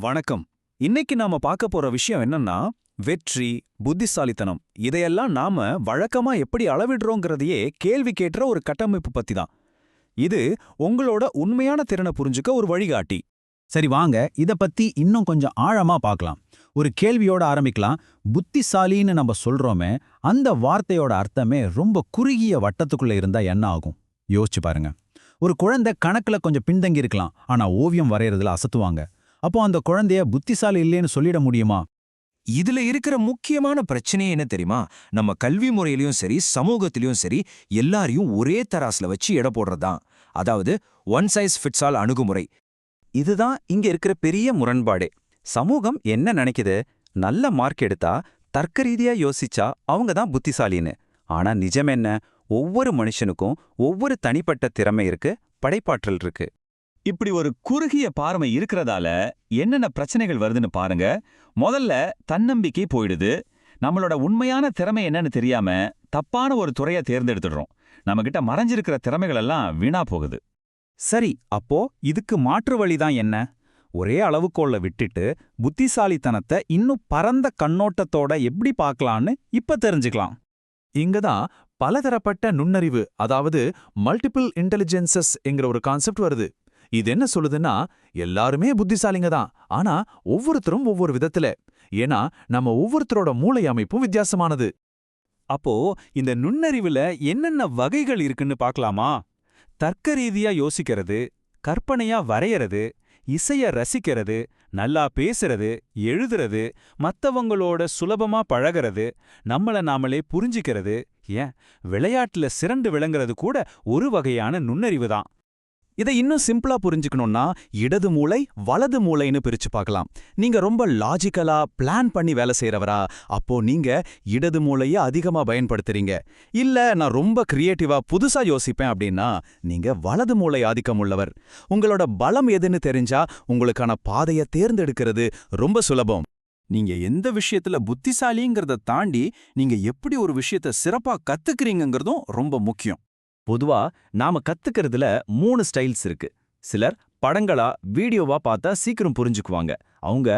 வணக்கம். இன்னைக்கு நாம பார்க்க போற விஷயம் என்னன்னா, வெற்றி, புத்திசாலித்தனம் இதையெல்லாம் நாம வழக்கமா எப்படி அளவிடுறோங்கிறதையே கேள்வி கேட்ற ஒரு கட்டமைப்பு பத்தி தான். இது உங்களோட உண்மையான திறனை புரிஞ்சுக்க ஒரு வழிகாட்டி. சரி வாங்க இத பத்தி இன்னும் கொஞ்சம் ஆழமா பார்க்கலாம். ஒரு கேள்வியோட ஆரம்பிக்கலாம். புத்திசாலின்னு நம்ம சொல்றோமே, அந்த வார்த்தையோட அர்த்தமே ரொம்ப குறுகிய வட்டத்துக்குள்ள இருந்தா என்ன ஆகும்? யோசிச்சு பாருங்க. ஒரு குழந்தை கணக்குல கொஞ்சம் பின்தங்கி இருக்கலாம், ஆனா ஓவியம் வரையறதுல அசத்துவாங்க. அப்போ அந்த குழந்தைய புத்திசாலி இல்லைன்னு சொல்லிட முடியுமா? இதுல இருக்கிற முக்கியமான பிரச்சனையே என்ன தெரியுமா? நம்ம கல்வி முறையிலயும் சரி, சமூகத்திலயும் சரி, எல்லாரையும் ஒரே தராசுல வச்சு எடை போடுறதுதான். அதாவது ஒன் சைஸ் ஃபிட்ஸ் ஆல் அணுகுமுறை. இதுதான் இங்க இருக்கிற பெரிய முரண்பாடே. சமூகம் என்ன நினைக்குது? நல்ல மார்க் எடுத்தா, தர்க்க ரீதியா யோசிச்சா அவங்க தான் புத்திசாலின்னு. ஆனா நிஜம் என்ன? ஒவ்வொரு மனுஷனுக்கும் ஒவ்வொரு தனிப்பட்ட திறமை இருக்கு, படைப்பாற்றல் இருக்கு. இப்படி ஒரு குறுகிய பார்வை இருக்கிறதால என்னென்ன பிரச்சனைகள் வருதுன்னு பாருங்க. முதல்ல தன்னம்பிக்கை போயிடுது. நம்மளோட உண்மையான திறமை என்னன்னு தெரியாம தப்பான ஒரு துறையை தேர்ந்தெடுத்துடுறோம். நம்மகிட்ட மறைஞ்சிருக்கிற திறமைகள் எல்லாம் வீணா போகுது. சரி, அப்போ இதுக்கு மாற்று வழிதான் என்ன? ஒரே அளவுகோல்ல விட்டுட்டு புத்திசாலித்தனத்தை இன்னும் பரந்த கண்ணோட்டத்தோட எப்படி பார்க்கலான்னு இப்ப தெரிஞ்சுக்கலாம். இங்கதான் பலதரப்பட்ட நுண்ணறிவு, அதாவது மல்டிபிள் இன்டெலிஜென்சஸ் என்கிற ஒரு கான்செப்ட் வருது. இது என்ன சொல்லுதுன்னா, எல்லாருமே புத்திசாலிங்க தான், ஆனா ஒவ்வொருத்தரும் ஒவ்வொரு விதத்துல. ஏன்னா நம்ம ஒவ்வொருத்தரோட மூளை அமைப்பும் வித்தியாசமானது. அப்போ இந்த நுண்ணறிவுல என்னென்ன வகைகள் இருக்குன்னு பார்க்கலாமா? தர்க்க ரீதியா யோசிக்கிறது, கற்பனையா வரையறது, இசைய ரசிக்கிறது, நல்லா பேசுறது, எழுதுறது, மத்தவங்களோட சுலபமா பழகிறது, நம்மள நாமளே புரிஞ்சிக்கிறது, ஏன் விளையாட்டுல சிறந்து விளங்குறது கூட ஒரு வகையான நுண்ணறிவு தான். இதை இன்னும் சிம்பிளா புரிஞ்சுக்கணும்னா இடது மூளை வலது மூளைன்னு பிரிச்சு பார்க்கலாம். நீங்க ரொம்ப லாஜிக்கலா பிளான் பண்ணி வேலை செய்யறவரா? அப்போ நீங்க இடது மூளைய அதிகமா பயன்படுத்துறீங்க. இல்ல நான் ரொம்ப கிரியேட்டிவா புதுசா யோசிப்பேன் அப்படின்னா நீங்க வலது மூளை ஆதிக்கம் உள்ளவர். உங்களோட பலம் எதுன்னு தெரிஞ்சா உங்களுக்கான பாதைய தேர்ந்தெடுக்கிறது ரொம்ப சுலபம். நீங்க எந்த விஷயத்துல புத்திசாலிங்கிறத தாண்டி நீங்க எப்படி ஒரு விஷயத்த சிறப்பா கத்துக்கிறீங்கிறதும் ரொம்ப முக்கியம். பொதுவா நாம கத்துக்கிறதுல 3 ஸ்டைல்ஸ் இருக்கு. சிலர் படங்களா வீடியோவா பார்த்தா சீக்கிரம் புரிஞ்சுக்குவாங்க, அவங்க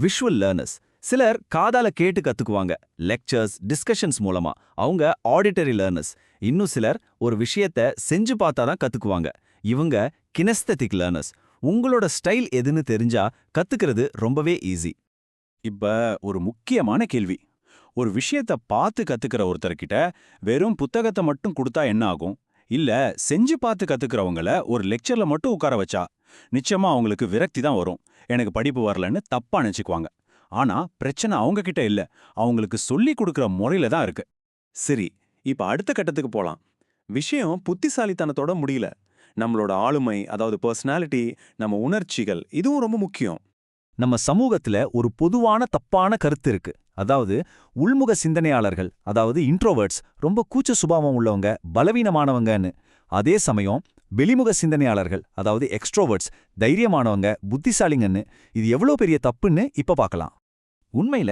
விஷுவல் லேர்னர்ஸ். சிலர் காதால கேட்டு கத்துக்குவாங்க, லெக்சர்ஸ் டிஸ்கஷன்ஸ் மூலமா, அவங்க ஆடிட்டரி லேர்னர்ஸ். இன்னும் சிலர் ஒரு விஷயத்த செஞ்சு பார்த்தா தான் கத்துக்குவாங்க, இவங்க கினெஸ்தெட்டிக் லேர்னர்ஸ். உங்களோட ஸ்டைல் எதுன்னு தெரிஞ்சா கத்துக்கிறது ரொம்பவே ஈஸி. இப்ப ஒரு முக்கியமான கேள்வி, ஒரு விஷயத்த பார்த்து கத்துக்கிற ஒருத்தர்கிட்ட வெறும் புத்தகத்தை மட்டும் கொடுத்தா என்ன ஆகும்? இல்ல செஞ்சு பார்த்து கத்துக்கிறவங்கள ஒரு லெக்சர்ல மட்டும் உட்கார வச்சா நிச்சயமா அவங்களுக்கு விரக்தி தான் வரும். எனக்கு படிப்பு வரலன்னு தப்பா நினைச்சுக்குவாங்க. ஆனா பிரச்சனை அவங்க கிட்ட இல்ல, அவங்களுக்கு சொல்லி கொடுக்கிற முறையில தான் இருக்கு. சரி, இப்ப அடுத்த கட்டத்துக்கு போலாம். விஷயம் புத்திசாலித்தனத்தோட முடியல. நம்மளோட ஆளுமை, அதாவது பர்சனாலிட்டி, நம்ம உணர்ச்சிகள், இதுவும் ரொம்ப முக்கியம். நம்ம சமூகத்துல ஒரு பொதுவான தப்பான கருத்து இருக்கு. அதாவது உள்முக சிந்தனையாளர்கள், அதாவது இன்ட்ரோவர்ட்ஸ் ரொம்ப கூச்ச சுபாவம் உள்ளவங்க, பலவீனமானவங்கன்னு. அதே சமயம் வெளிமுக சிந்தனையாளர்கள், அதாவது எக்ஸ்ட்ரோவர்ட்ஸ் தைரியமானவங்க, புத்திசாலிங்கன்னு. இது எவ்வளோ பெரிய தப்புன்னு இப்ப பார்க்கலாம். உண்மையில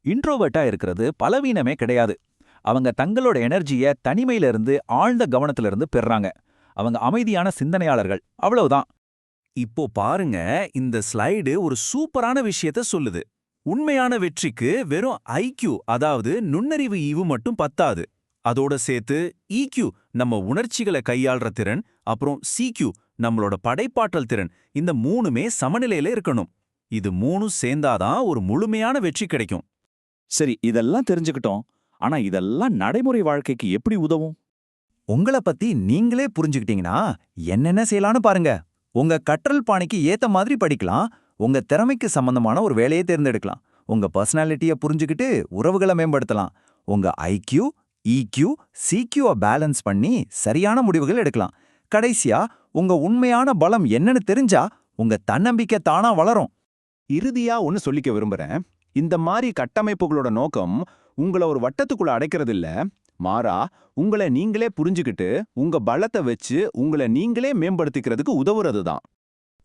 இன்ட்ரோவர்ட்டா இருக்கிறது பலவீனமே கிடையாது. அவங்க தங்களோட எனர்ஜிய தனிமையில இருந்து ஆழ்ந்த கவனத்துல இருந்து பெறாங்க. அவங்க அமைதியான சிந்தனையாளர்கள், அவ்வளவுதான். இப்போ பாருங்க, இந்த ஸ்லைடு ஒரு சூப்பரான விஷயத்த சொல்லுது. உண்மையான வெற்றிக்கு வெறும் ஐக்யூ, அதாவது நுண்ணறிவு ஈவு மட்டும் பத்தாது. அதோட சேர்த்து ஈக்யூ, நம்ம உணர்ச்சிகளை கையாள்ற திறன், அப்புறம் சிக்யூ, நம்மளோட படைப்பாற்றல் திறன், இந்த 3மே சமநிலையில இருக்கணும். இது 3ம் சேர்ந்தாதான் ஒரு முழுமையான வெற்றி கிடைக்கும். சரி, இதெல்லாம் தெரிஞ்சுக்கிட்டோம். ஆனா இதெல்லாம் நடைமுறை வாழ்க்கைக்கு எப்படி உதவும்? உங்களை பத்தி நீங்களே புரிஞ்சுக்கிட்டீங்கன்னா என்னென்ன செய்யலான்னு பாருங்க. உங்க கற்றல் பாணிக்கு ஏத்த மாதிரி படிக்கலாம். உங்க திறமைக்கு சம்பந்தமான ஒரு வேலையை தேர்ந்தெடுக்கலாம். உங்க பர்சனாலிட்டியை புரிஞ்சுக்கிட்டு உறவுகளை மேம்படுத்தலாம். உங்க ஐக்யூ, இக்யூ, சிக்யூவை பேலன்ஸ் பண்ணி சரியான முடிவுகள் எடுக்கலாம். கடைசியா உங்க உண்மையான பலம் என்னன்னு தெரிஞ்சா உங்க தன்னம்பிக்கை தானா வளரும். இறுதியா ஒன்னு சொல்லிக்க விரும்புறேன். இந்த மாதிரி கட்டமைப்புகளோட நோக்கம் உங்களை ஒரு வட்டத்துக்குள்ள அடைக்கிறது இல்ல, மாறா உங்களை நீங்களே புரிஞ்சுக்கிட்டு உங்க பலத்தை வச்சு உங்களை நீங்களே மேம்படுத்திக்கிறதுக்கு உதவுறது தான்.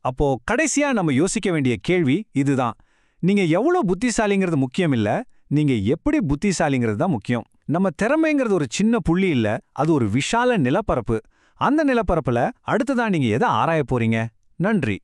அப்போ கடைசியா நம்ம யோசிக்க வேண்டிய கேள்வி இதுதான். நீங்க எவ்வளவு புத்திசாலிங்கிறது முக்கியம் இல்ல, நீங்க எப்படி புத்திசாலிங்கிறது தான் முக்கியம். நம்ம திறமைங்கிறது ஒரு சின்ன புள்ளி இல்ல, அது ஒரு விஷால நிலப்பரப்பு. அந்த நிலப்பரப்புல அடுத்ததான் நீங்க எதை ஆராய போறீங்க? நன்றி.